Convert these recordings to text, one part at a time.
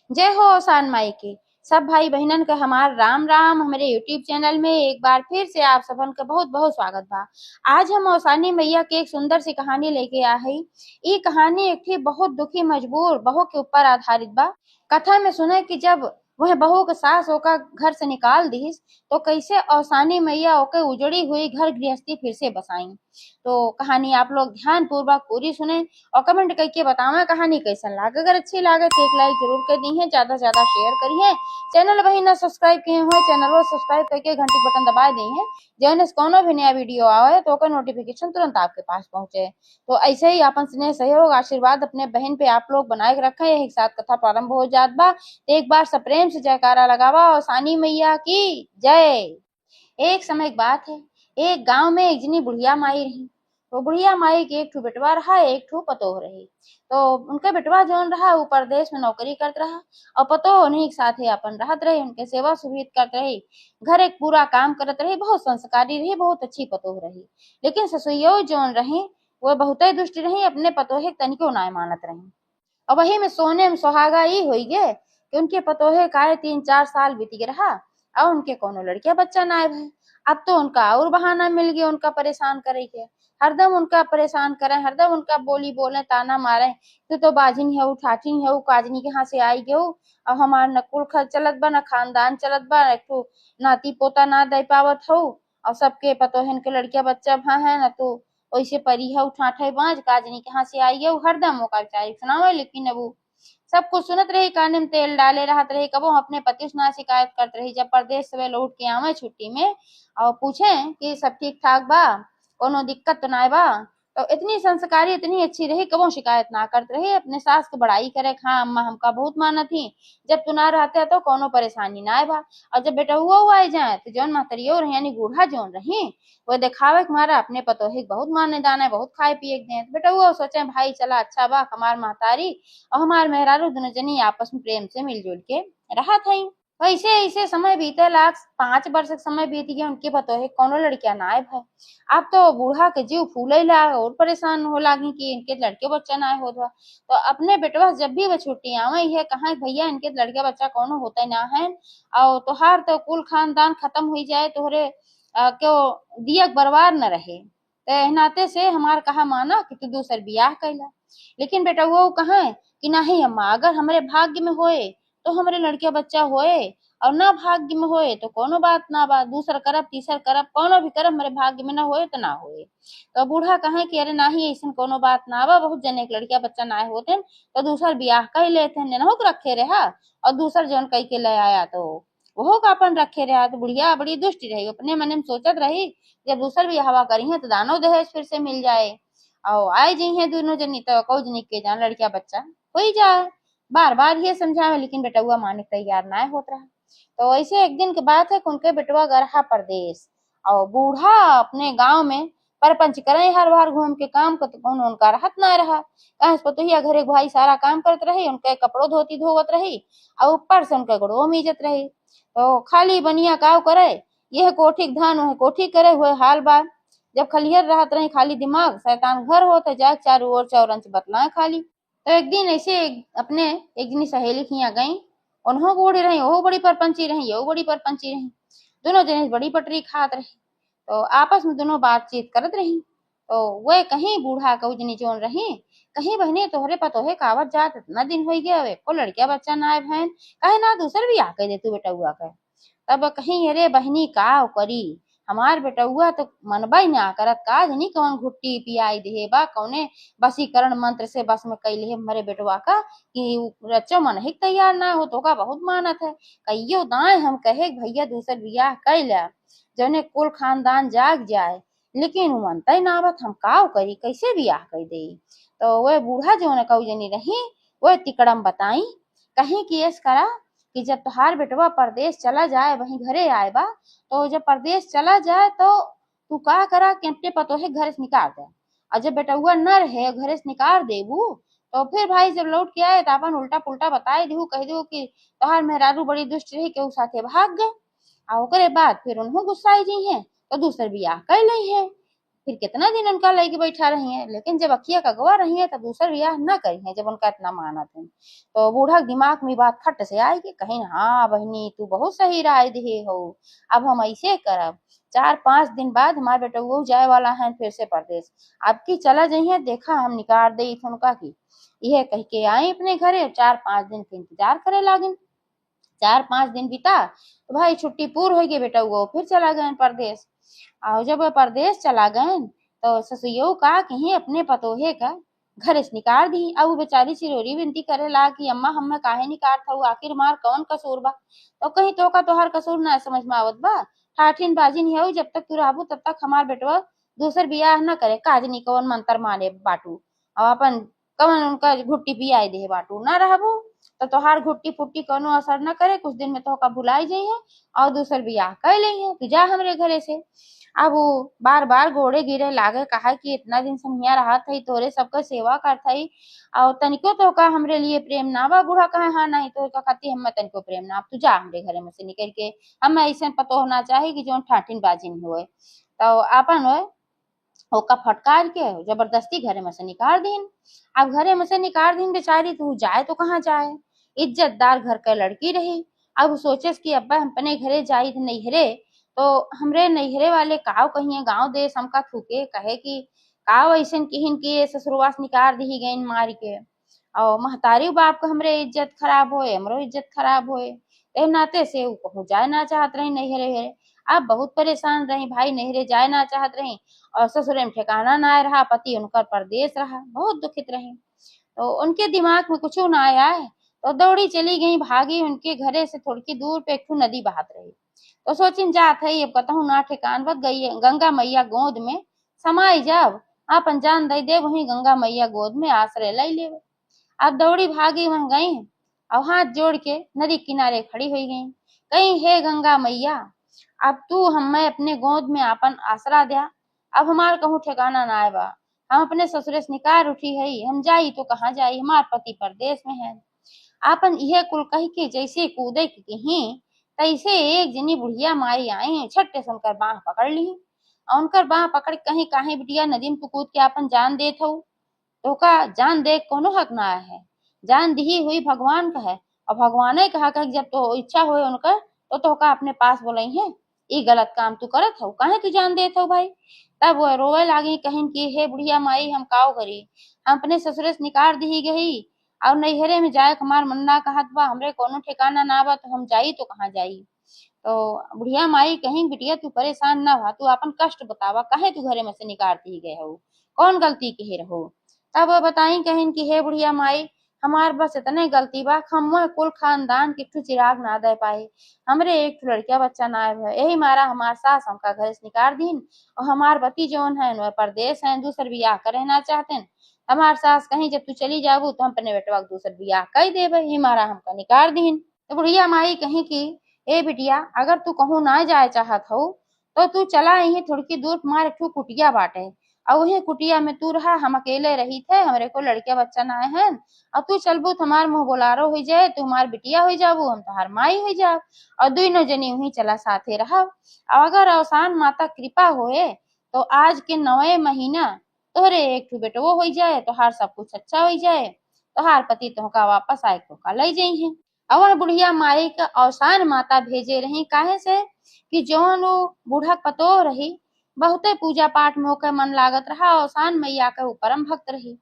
जय हो ओसान माई की। सब भाई बहनन के हमार राम राम। हमारे यूट्यूब चैनल में एक बार फिर से आप सबन का बहुत बहुत स्वागत बा। आज हम ओसानी मैया के एक सुंदर सी कहानी लेके आ हई। ई कहानी एक थी बहुत दुखी मजबूर बहू के ऊपर आधारित बा। कथा में सुने कि जब वह बहू के सास ओका घर से निकाल दीस तो कैसे ओसानी मैया ओके उजड़ी हुई घर गृहस्थी फिर से बसाई। तो कहानी आप लोग ध्यान पूर्वक पूरी सुने और कमेंट करके बतावा कहानी कैसन लागे। अगर अच्छी लागे तो एक लाइक जरूर कर दी है, ज्यादा से ज्यादा शेयर करिए। चैनल वही ना सब्सक्राइब किए हुए चैनल को सब्सक्राइब करके घंटी बटन दबा दी है, जैसे कोनो भी नया वीडियो आवे तो ओकर नोटिफिकेशन तुरंत आपके पास पहुंचे। तो ऐसे ही अपन स्नेह सहयोग आशीर्वाद अपने बहन पे आप लोग बनाए के रखे। एक साथ कथा प्रारंभ हो जात बा। एक बार सब प्रेम से जयकारा लगावा और सानी मैया की जय। एक समय की बात है, एक गांव में एक जनी बुढ़िया माई रही। तो बुढ़िया माई के एक ठो बेटवा रहा, एक ठो पतोह रही। तो उनके बेटवा जौन रहा वो परदेश में नौकरी करत रहा और पतोह उन्हीं के साथे अपन रहत रही, उनके सेवा सुविध करत रही, घर एक पूरा काम करत रही, बहुत संस्कारी रही, बहुत अच्छी पतोह रही। लेकिन ससुइयो जौन रही वो बहुत दुष्ट रही, अपने पतोहे तनिको नाय मानत रही। और वही में सोने में सुहागा ई हुई गे कि उनके पतोहे काहे 3-4 साल बीत गए रहा और उनके कोनो लड़किया बच्चा ना आए भय। अब तो उनका और बहाना मिल गया उनका परेशान करे के। हरदम उनका परेशान करे, हरदम उनका बोली बोले, ताना मारे, तू तो बाजिन है, ठाठी है, काजनी के यहाँ से आई गयो। अब हमार न कुल खर्च चलत बा, न खानदान चलत बा, एक ठो नाती पोता ना दे पावत हो और सबके पतोहन के लड़किया बच्चा भा है न तो वैसे परी है ठाठे बाज काजनी के यहाँ से आई है। हरदम ओका बेचारी सुनावे, लेकिन अब उ सब कुछ सुनत रही, काने में तेल डाले रहत रही। कबो अपने पति से ना शिकायत करत रही। जब परदेश से वे लौट के आवे छुट्टी में और पूछे कि सब ठीक ठाक बा, कोनो दिक्कत तो नाय बा, तो इतनी संस्कारी इतनी अच्छी रही, कबो शिकायत ना करत रही। अपने सास के बड़ाई करे, हाँ अम्मा हमका बहुत मानत थी, जब तू ना रहते तो कोनो परेशानी ना बा। और जब बेटा हुआ आ जाए तो जौन महतरियो रही यानी बूढ़ा जौन रही वो दिखावे के मारा अपने पतोहे के बहुत माने दाना, बहुत खाए पिए के दें। बेटा हुआ सोचे भाई चला अच्छा बा, हमार महतारी और हमार मेहरारू दोनों जनी आपस में प्रेम से मिलजुल के रहा था। वैसे ऐसे समय बीते लाख 5 वर्ष के समय बीत गया, उनके पतोहे कोनो लड़किया ना आए भाई। अब तो बूढ़ा के जीव फूले ला और परेशान हो लागी कि इनके लड़के बच्चा ना होत बा। तो अपने बेटवा जब भी वो छुट्टी आवे है कहा भैया इनके लड़के बच्चा कोनो होता ना है और तोहार तो कुल खानदान खत्म हो जाए, तोहरे क्यों दिया बर्बाद न रहे। तो नाते से हमार कहा माना कि तू दूसर बियाह कैला। लेकिन बेटा वो कहा कि नहीं अम्मा, अगर हमारे भाग्य में होए तो हमारे लड़के बच्चा होए और ना भाग्य में होए तो कोनो बात ना बा, दूसर करब तीसर करब कोनो भी करब, मेरे भाग्य में ना होए तो ना होए। तो बूढ़ा कहे कि अरे नाही ऐसा कोनो बात ना बा, बहुत जने के लड़किया बच्चा ना होते तो दूसर बियाह कर लेते हैं, नहो के रखे रहा और दूसर जौन कह के ले आया तो वो का अपन रखे रहा। तो बुढ़िया बड़ी दुष्ट रही, अपने मन में सोचत रही जब दूसर भी हवा करी है तो दानो दहेज फिर से मिल जाए और आए जी है दोनों जनी तो कौ जनी के जान लड़किया बच्चा हो ही जाए। बार बार ये समझावे लेकिन बेटुआ माने तैयार ना होत रहा। तो ऐसे एक दिन की बात है कि उनके बेटुआ गरहा परदेश और बूढ़ा अपने गांव में परपंच करे हर बार घूम के काम को, तो कौन उनका राहत ना रहा। कहे पतोहिया घरे भाई सारा काम करत रही, उनके कपड़ों धोती धोवत रही और ऊपर से उनके गुड़ो मीजत रही। तो खाली बनिया काव करे, यह कोठी धान वह कोठी करे हुए हाल बा। जब खलिहर रहत रही खाली दिमाग शैतान घर होते जाए चारों ओर चौरंच बतलाए खाली। तो एक दिन ऐसे अपने एक जनी सहेली के यहाँ गई, उन्हों बूढ़ी रही, वो बड़ी परपंची रही, वो बड़ी परपंची रही, दोनों जने बड़ी पटरी खात रही। तो आपस में दोनों बातचीत करत रही। तो वे कहीं बूढ़ा कऊ जनी जोन रही, कहीं बहने तोहरे पतोहे कावत जात इतना दिन हो गया वे को लड़किया बच्चा ना बहन, कहे ना दूसर भी आके दे तू बेटा हुआ कहे। तब कहीं अरे बहनी का करी, हमार बेटुआ तो मनबा ही ना करत, का जनी कौन घुट्टी पियाई दे बा, कौने बसीकरण मंत्र से बस में कैले हमारे बेटवा का कि रचो मन ही तैयार ना हो तो का बहुत मानत है। कहियो दाए हम कहे भैया दूसर बियाह कैला जौने कुल खानदान जाग जाए, लेकिन वो मनता ही ना बत, हम काव करी कैसे बियाह कर दे। तो वह बूढ़ा जो कऊ जनी रही वह तिकड़म बताई, कहीं कि ऐस करा कि जब तुहार बेटवा परदेश चला जाए वहीं घरे आए बा, तो जब परदेश चला जाए तो तू का करा कि अपने पतोहे घर से निकाल दे, और जब बेटुआ न रहे घरे से निकाल देबू तो फिर भाई जब लौट के आए तो अपन उल्टा पुल्टा बताए दू, कह दू कि तोहार मेहरारू बड़ी दुष्ट रही के साथे भाग गए और ओकरे बाद फिर उन्हों गुस्साई जी है तो दूसर बियाह कर ली है। फिर कितना दिन उनका लइके बैठा रही है, लेकिन जब अखिया कगवा रही है तब दूसर बियाह न करी है, जब उनका इतना मानत है। तो बूढ़ा के दिमाग में बात खट से आई कि कहीं हाँ बहनी तू बहुत सही राय दिए हो, अब हम ऐसे करब। 4-5 दिन बाद हमारे बेटा वो जाए वाला है फिर से परदेश, अब की चला जाइए देखा हम निकाल दे उनका की। यह कह के आई अपने घरे, 4-5 दिन के इंतजार करे लागिन। 4-5 दिन बीता तो भाई छुट्टी पूरी हो गई, बेटा वो फिर चला गए परदेश। और जब वह परदेश चला गए तो ससुइयो का कहीं अपने पतोहे का घर से निकाल दी। अब वो बेचारी चिरोरी विनती करे ला कि अम्मा हमें काहे निकाल था, आखिर मार कौन कसूर बा। तो कहीं तो का तोहर कसूर ना समझ में आवत बा, ठाठिन बाजिन है जब तक तू रहबू तब तक हमार बेटवा दूसर बियाह न करे, काजनी कौन मंत्र माने बाटू और अपन कवन उनका घुट्टी पियाई दे बाटू, ना रहबू तो तोहार घुट्टी फुट्टी कोनो असर न करे, कुछ दिन में तो का भुलाई जाइए और दूसर बियाह कर ली तू जा हमरे घरे से। अब वो बार बार गोड़े गिरे लागे, कहा कि इतना दिन से हियाँ रहा थी तोरे सबका सेवा करत हई और तनिको तो का हमरे लिए प्रेम ना बा। बूढ़ा कहे हाँ नहीं तो का कहती हम तनिको प्रेम ना, अब तू जा हमरे घरे में से निकल के, हम ऐसे पतो होना चाहिए कि जो ठाठिन बाजिन हुए। तो अपन ओका फटकार के जबरदस्ती घरे में से निकाल दीन। अब घरे में से निकाल दीन बेचारी, तू जाए तो कहाँ जाए, इज्जतदार घर का लड़की रही। अब सोचे कि अब्बा हम अपने घरे जाई थे नैहरे तो हमरे नैहरे वाले काव कहिए गांव देश हमका थूके कहे कि काव ऐसन किहिन कि ससुरवा से निकाल दी गई मार के और महतारी बाप का हमरे इज्जत खराब होए, हमरो इज्जत खराब होए। ते नाते से ऊ कहूँ जाए ना चाहत रही नैहरे हेरे। अब बहुत परेशान रही भाई, नैहरे जाए ना चाहत रही और ससुरे में ठिकाना ना रहा, पति उनका परदेश रहा, बहुत दुखित रही। तो उनके दिमाग में कुछ ना आया है तो दौड़ी चली गई, भागी उनके घरे से थोड़ी दूर पे एक नदी बहत रही। तो सोचिन जात है अब कतहूँ ना ठिकान बत गई गंगा मैया गोद में समाई जब अपन जान दे दे वहीं गंगा मैया गोद में आश्रय ले ले। अब दौड़ी भागी वहां गई और हाथ जोड़ के नदी किनारे खड़ी हुई गई, कहीं हे गंगा मैया अब तू हमें अपने गोद में आपन आसरा दिया, अब हमार कहूँ ठिकाना ना आएबा, हम अपने ससुरे से निकाल उठी है, हम जाई तो कहाँ जाई, हमार पति परदेश में है। आपन यह कुल कह के जैसे कूदे कहीं तैसे एक जनी बुढ़िया माई आई, छट्टे से उनकर बाह पकड़ ली और उनकर बाह पकड़ कहीं काहे बिटिया नदी में तू कूद के आपन जान देत हो, तो का जान दे कोनो हक ना है, जान दी हुई भगवान का है और भगवान ने कहा कि जब तो इच्छा हो उनका तो का अपने पास बोलाई है, ये गलत काम तू करत हो, काहे तू जान देत हो भाई। तब वो रोवे लागी कहीं कि हे बुढ़िया माई हम काव करी, हम अपने ससुरे से निकाल दी गई और नैहरे में जाए हमार मन्ना कहत बा, हमरे कोनो ठिकाना ना बा तो हम जाई तो कहाँ जाई। तो बुढ़िया माई कहीं बिटिया तू परेशान ना हुआ, तू अपन कष्ट बतावा, काहे तू घरे में से निकाल दी गए हो, कौन गलती के रहो। तब वो बताई कहीं कि हे बुढ़िया माई हमार बस इतने गलती बा, हम कुल खानदान के चिराग ना दे पाए, हमरे एक लड़किया बच्चा ना है, यही मारा हमार सास हमका घर से निकाल दीन और हमार पति जौन है वह परदेश है, दूसर बियाह करे ना चाहते। हमार सास कहीं जब तू चली जाबू तो हम अपने बेटवा दूसर बियाह कर देबे, ही मारा हमका निकाल दीन। तो बुढ़िया माई कहीं की ए बिटिया अगर तू कहूँ ना जाए चाहत हो तो तू चला यही थोड़ी दूर तुम्हारे एक कुटिया बाटे और वही कुटिया में तू रहा, हम अकेले रही थे, हमरे को लड़किया बच्चा ना है और तू चलबू तुम्हार मुँह बोलारो हो जाए, तुम्हार बिटिया हो जाबू, हम तुम्हार माई हो जाब और दोनों जनी वही चला साथे रहा। अगर अवसान माता कृपा होए तो आज के 9 महीना तोहरे एक बेटवो हो जाए, तोहार सब कुछ अच्छा हो जाए, तोहार पति तोहका वापस आए तो का लई जाइ है। अवर बुढ़िया माई का अवसान माता भेजे रही काहे से कि जौन वो बूढ़ा पतो रही बहुते पूजा पाठ में होकर मन लागत रहा, अवसान मैया के परम भक्त रही।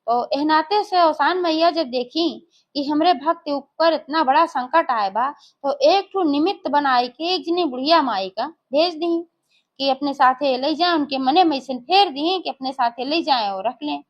तो एहनाते से अवसान मैया जब देखी कि हमरे भक्त के ऊपर इतना बड़ा संकट आए बा तो एक ठो निमित्त बनाई के एक जनी बुढ़िया माई का भेज दी कि अपने साथे ले जाए, उनके मने में से फेर दी कि अपने साथे ले जाए और रख लें।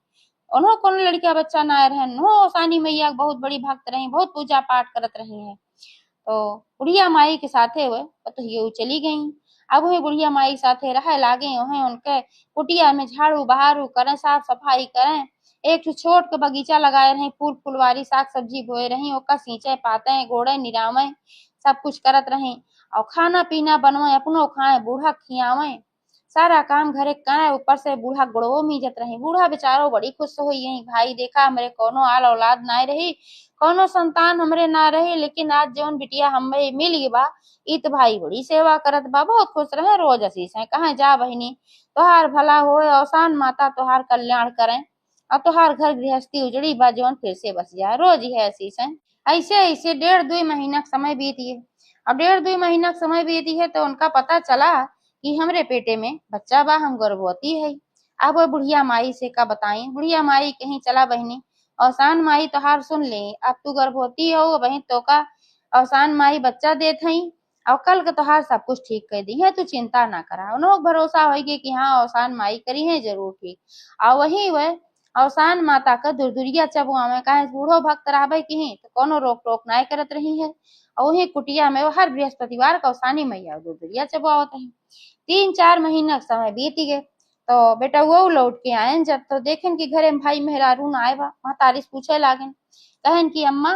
उन्हों कौन लड़किया बच्चा ना रहन, हो सानी मैया बहुत बड़ी भक्त रही, बहुत पूजा पाठ करत रही है। तो बुढ़िया माई के साथे हुए तो ये चली गई। अब वही बुढ़िया माई साथे रह लागे, वही उनके कुटिया में झाड़ू बहारू करें, साफ सफाई करें, एक छोट के बगीचा लगाए रही, फूल फुलवारी साग सब्जी बोए रही, ओका सींचे पाते गोड़े निरावे सब कुछ करत रही और खाना पीना बनवाए, अपनो खाए बूढ़ा खियावे सारा काम घरे करे, ऊपर से बूढ़ा गोड़वो मीजत रही। बूढ़ा बेचारो बड़ी खुश हुई यही, भाई देखा हमरे कोनो आल औलाद ना रही, कोनो संतान हमरे ना रही, लेकिन आज जौन बिटिया हमें मिल गई बा, इत भाई बड़ी सेवा करत बा, बहुत खुश रहे। रोज असीस है कहे जा बहिनी, तोहार भला होए, औसान माता तोहार कल्याण करें, और तोहार घर गृहस्थी उजड़ी बा जौन फिर से बस जाए। रोज ही असीस है। ऐसे ऐसे 1.5-2 महीना का समय बीत गए। अब 1.5-2 महीना का समय बीती है तो उनका पता चला कि हमरे पेटे में बच्चा बा, हम गर्भवती है। अब वो बुढ़िया माई से का बताई। बुढ़िया माई कहीं चला बहनी, औसान माई तोहार सुन ले, अब तू गर्भवती हो बहन, तो का औसान माई बच्चा देत हई, और कल के तोहार सब कुछ ठीक कर दी है, तू चिंता ना करा। उन्हों भरोसा होगी कि हाँ औसान माई करी है जरूर ठीक। और वही वह औसान माता का दुरदुरिया चबुआ में कहे बूढ़ो भक्त रहबे की तो कोनो रोक टोक नाय करत रही है। और वही कुटिया में वो हर बृहस्पतिवार कौसानी मैया दुरदुरिया चबुआवत है। 3-4 महीना का समय बीत गए तो बेटा वो लौट के आए, जब तो देखें कि घरे में भाई मेहरारू ना आए बा। महतारी से पूछे लागन, कहन कि अम्मा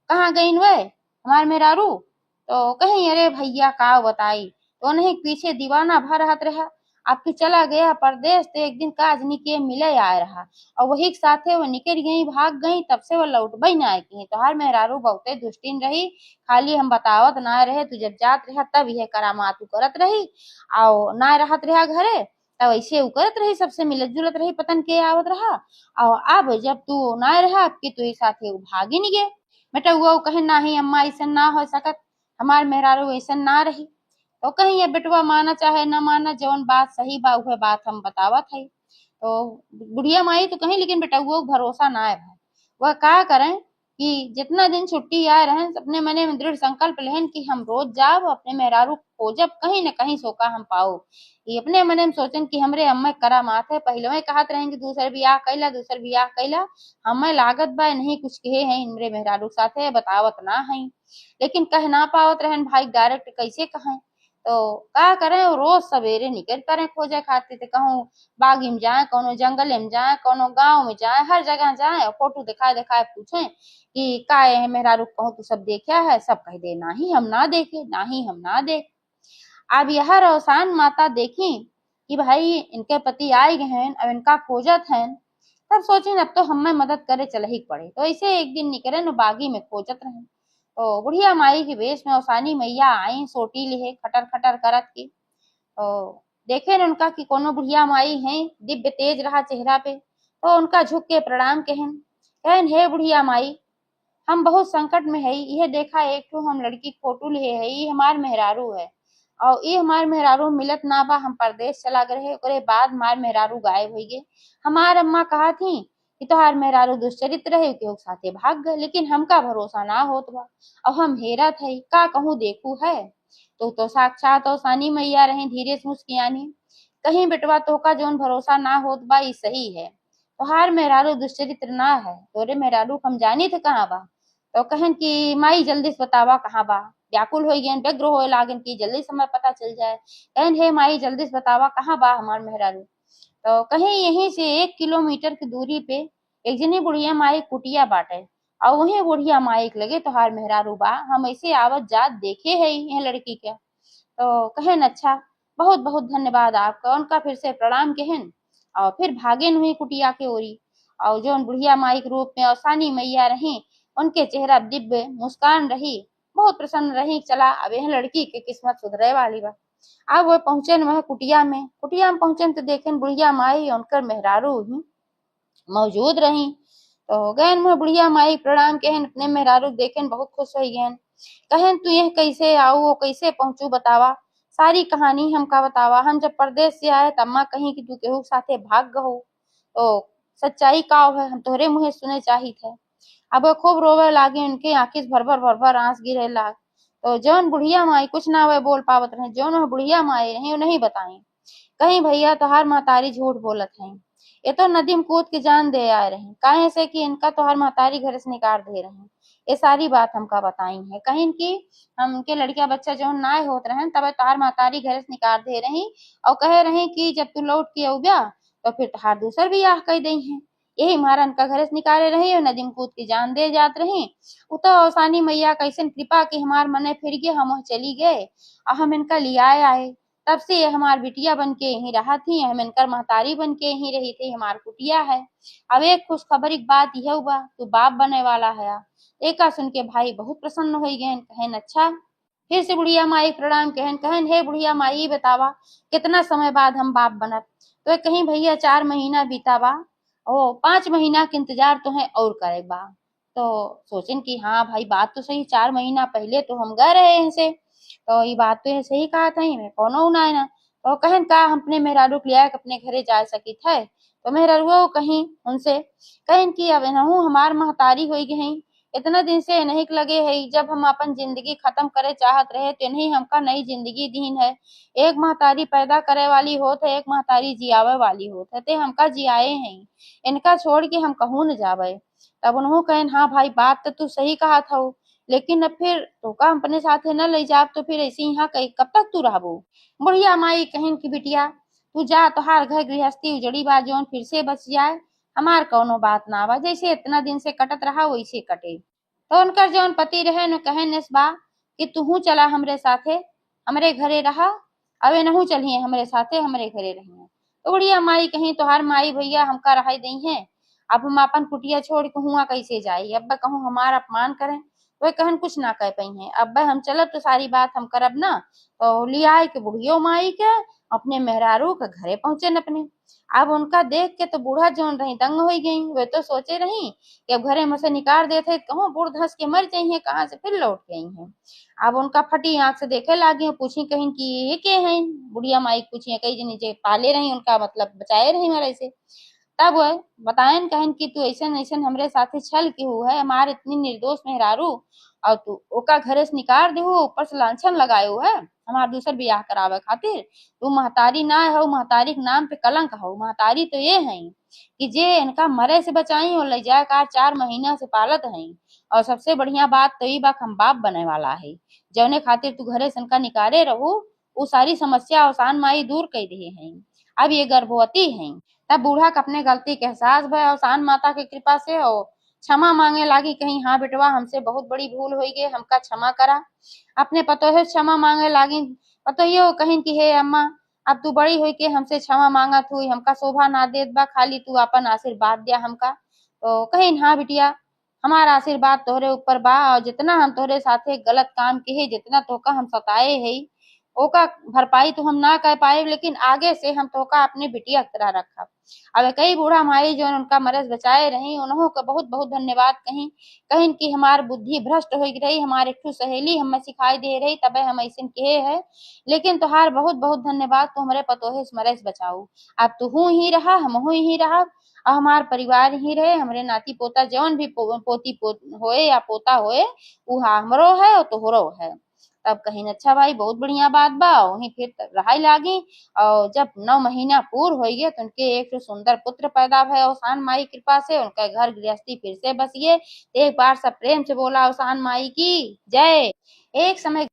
कहाँ गईन वे हमार मेहरारू। तो कहीं अरे भैया का बताई, तो नहीं पीछे दीवाना भर रहत रहा। आपकी चला गया परदेश, तो एक दिन काज निके मिले आए रहा, और वही के साथे वो निकल गई, भाग गई, तब से वो लौटबई ना आए की। तो हर मेहरारू बहुते दुष्टिन रही, खाली हम बतावत ना रहे, तू जब जात रहा तब यह करामात करत रही, और ना रहत रहा घरे तब ऐसे उ करत रही, सबसे मिलत जुलत रही, पतन के आवत रहा। और अब जब तू ना रहा आपकी तो साथे उ भागी नहीं गए। बेटा वो कहे नहीं अम्मा ऐसा ना हो सकत, हमार मेहरारू ऐसा ना रही। तो कहीं ये बेटवा माना चाहे न माना, जौन बात सही बा उहे बात हम बतावत है। तो बुढ़िया माई तो कहीं, लेकिन बेटा वो भरोसा ना है भाई। वह का करें कि जितना दिन छुट्टी आए रहे अपने मने में दृढ़ संकल्प लेहन कि हम रोज जाब अपने मेहरारू खोजब, कहीं न कहीं सोका हम पाओ। ये अपने मने में सोचन कि हमरे अम्मा करामात है, पहले में कहत रहेंगे दूसर बियाह कैला दूसर बियाह कैला, हमें लागत बा नहीं कुछ कहे हैं हमरे मेहरारू साथे बतावत ना है, लेकिन कह ना पावत रहन भाई डायरेक्ट कैसे कहें। तो का करें, रोज सवेरे निकल पड़े खोजे खातिर, कहूँ बागी में जाए, कोनो जंगल में जाए, कोनो गांव में जाए, हर जगह जाए और फोटो दिखाए दिखाए पूछे कि का है मेहरारू, कहूँ तू सब देखा है, सब कह दे ना ही हम ना देखे, ना ही हम ना देख। अब यह रोसान माता देखी कि भाई इनके पति आए गए हैं, अब इनका खोजत है, तब सोची अब तो हमें मदद करे चल ही पड़े। तो ऐसे एक दिन निकले न बागी में खोजत रहे, तो बुढ़िया माई के वेश में औसानी मैया आई, सोटी लिहे खटर खटर करत की। तो देखे न उनका कि कोनो बुढ़िया माई है, दिव्य तेज रहा चेहरा पे, तो उनका झुक के प्रणाम कहन, कहन हे बुढ़िया माई, हम बहुत संकट में है, यह देखा एक ठो हम लड़की फोटो लिए है, ये हमार मेहरारू है, और ये हमार मेहरारू मिलत ना बा, हम परदेश चला गए ओकरे बाद हमार मेहरारू गायब हो गए। हमार अम्मा कहा थी कि तोहार मेहरारू दुष्चरित्र रहे केहू के साथे भाग गए, लेकिन हमका भरोसा ना होत बा, और हम हेरत है का कहूँ देखू है। तो साक्षात औसानी मैया रहे, धीरे से मुस्कियानी, कहीं बेटवा तोहका जौन भरोसा ना होत बा ई सही है, तोहार मेहरारू दुष्चरित्र ना है, तोरे मेहरारू हम जानी थे कहाँ बा। तो कहन कि माई जल्दी से बतावा कहाँ बा। व्याकुल हो गए, व्यग्र होए लागन की जल्दी से हमें पता चल जाए। कहन हे माई जल्दी से बतावा कहाँ बा हमार मेहरारू। तो कहीं यहीं से 1 किलोमीटर की दूरी पे एक जनी बुढ़िया माई कुटिया बाटे, और वही बुढ़िया माई के लगे तोहार मेहरारू बा, हम ऐसे आवत जात देखे है यह लड़की के। तो कहन अच्छा बहुत बहुत धन्यवाद आपका, उनका फिर से प्रणाम कहन, और फिर भागे हुई कुटिया के ओरी। और जो बुढ़िया माई के रूप में औसानी मैया रही, उनके चेहरा दिव्य मुस्कान रही, बहुत प्रसन्न रही, चला अब यह लड़की के किस्मत सुधरे वाली बा। अब वो पहुंचे वह कुटिया में पहुंचे तो देखें बुढ़िया माई उनकर मेहरारू ही मौजूद रही। तो गहन में बुढ़िया माई प्रणाम कहन, अपने मेहरारू देखें बहुत खुश हो गहन, कहन तू यह कैसे आऊ वो कैसे पहुंचू बतावा, सारी कहानी हमका बतावा। हम जब परदेश से आए तब अम्मा कहीं कि तू केहू के साथे भाग गहो, तो सच्चाई का है हम तोहरे मुँहे सुने चाही थे। अब वो खूब रोवे लागे, उनके आंखी से भर भर आंस गिरे लाग। तो जौन बुढ़िया माई कुछ ना वे बोल पावत रहे, जौन वह बुढ़िया माई रही वो नहीं बताई, कहीं भैया तोहार महतारी झूठ बोलत है, ये तो नदी में कूद के जान दे आए रहे, काहे से कि इनका तोहार महतारी घर से निकाल दे रहे, ये सारी बात हमका बताई है। कहीं की हमके लड़किया बच्चा जो नाय होत रहे तब तोहार महतारी घर से निकाल दे रही, और कहे रही कि जब तू लौट के अउबा तो फिर तोहार दूसर बियाह कई दई है। यही हमारा उनका घर से निकाले रही और नदी में कूद के जान दे जात रही। उ तो औसानी मैया कैसन कृपा की हमार मने फिर गए, हम चली गए और हम इनका लिया आए। तब से ये हमार बिटिया बन के यहीं रहा थी, हम इनकर महतारी बन के यहीं रही थी, हमार कुटिया है। अब एक खुशखबरी बात यह हुआ, तू बाप बने वाला है। एका सुन के भाई बहुत प्रसन्न हो गए, कहन अच्छा। फिर से बुढ़िया माई प्रणाम कहन, कहन हे बुढ़िया माई बतावा कितना समय बाद हम बाप बनब। तो कहीं भैया 4 महीना बीता बा, ओ 5 महीना के इंतजार तो है और करे बा। तो सोचन कि हाँ भाई बात तो सही, 4 महीना पहले तो हम गए रहे हैं से, तो ये बात तो है सही कहा था मैं कोनो ना है ना। तो कहन का हम अपने मेहरारू के लिया अपने घरे जा सकी थे। तो मेहरारू कहीं उनसे कहन की अब नहू हमार महतारी हो गई, इतना दिन से नहीं लगे है, जब हम अपन जिंदगी खत्म करे चाहत रहे तो नहीं हमका नई जिंदगी दीन है। एक महतारी पैदा करे वाली होत है, एक महतारी जियावे वाली होत है, ते हमका जियाए हैं, इनका छोड़ के हम कहूँ न जावे। तब उन्हों कहन हाँ भाई बात तो तू सही कहा था, लेकिन अब फिर तो का अपने साथे न ले जाब तो फिर ऐसे यहाँ कहीं कब तक तू रहबो। बुढ़िया माई कहन की बिटिया तू जा, तोहार घर गृहस्थी उजड़ी बा जौन फिर से बच जाए, हमार कौनो बात ना बा, जैसे इतना दिन से कटत रहा वैसे कटे। तो उनकर जौन पति रहे न कहन इस बा कि तू चला हमरे साथे, हमरे घरे रहा, अबे नहू चलिए हमरे साथे हमरे घरे रहिए। तो बुढ़िया माई कहीं तोहार माई भैया हमका रहाई दई है, अब हम अपन कुटिया छोड़ के हुआ कैसे जाई, अब कहूँ हमारा अपमान करें। वे कहन कुछ ना कह पई हैं, अब हम चलब तो सारी बात हम करब ना। तो लिया के बुढ़ियो माई के अपने मेहरारू के घरे पहुंचे न अपने। अब उनका देख के तो बूढ़ा जौन रही दंग हो गई, वे तो सोचे रही कि अब घरे में से निकाल देते कहूँ बूढ़ धस के मर जाइए, कहाँ से फिर लौट गई हैं। अब उनका फटी आंख से देखे लागी, पूछी कहीं कि ये के हैं। बुढ़िया माई पूछी कई जनी जे पाले रही उनका मतलब बचाए रही मेरे से। तब वह बतायन कहन कि तू ऐसन ऐसन हमरे साथे छल के हु है, हमार इतनी निर्दोष मेहरारू और तू ओका घरे से निकाल दे हो, ऊपर से लांछन लगायो है हमार दूसर बियाह करावे खातिर। तू महतारी ना हो, महतारी के नाम पे कलंक हो। महतारी तो ये है कि जे इनका मरे से बचाई और ले जाए कार 4 महीना से पालत है। और सबसे बढ़िया बात तो ये बात हम बाप बने वाला है, जौने खातिर तू घरे से इनका निकाले रहू, वो सारी समस्या आसान माई दूर कर दिए हैं। अब ये गर्भवती है। तब बूढ़ा का अपने गलती के एहसास भय और शान माता की कृपा से हो क्षमा मांगे लागी, कहीं हाँ बेटवा हमसे बहुत बड़ी भूल हो गई, हमका क्षमा करा। अपने पतोहे क्षमा मांगे लागी, पतोहियो कहीं कि हे अम्मा अब तू बड़ी हुई के हमसे क्षमा मांगत हुई, हमका शोभा ना देत बा, खाली तू अपन आशीर्वाद दिया हमका। तो कहीं हाँ बिटिया हमारा आशीर्वाद तोहरे ऊपर बा, और जितना हम तोहरे साथे गलत काम किए, जितना तोका हम सताए है ओका भरपाई तो हम ना कर पाए, लेकिन आगे से हम तोका अपने बिटिया की तरह रखब। अब कई बूढ़ा माई जो उनका मरज बचाए रही उन्हों का बहुत बहुत धन्यवाद कहीं, कहीं की हमार बुद्धि भ्रष्ट हो रही, हमारे एक सहेली हमें सिखाई दे रही तबे हम ऐसे कहे है, लेकिन तुहार बहुत बहुत धन्यवाद, तू हमारे पतोहे से मरज बचाऊ। अब तू ही रहा हम ही रहा और हमार परिवार ही रहे, हमारे नाती पोता जौन भी पोती होए या पोता होए वो हमरो है और तोहरो है। तब कहीं अच्छा भाई बहुत बढ़िया बात बा, वहीं फिर रहाई लागी। और जब 9 महीना पूर हो गए तो उनके एक सुंदर पुत्र पैदा भय अवसान माई कृपा से, उनका घर गृहस्थी फिर से बस गए। एक बार सब प्रेम से बोला अवसान माई की जय। एक समय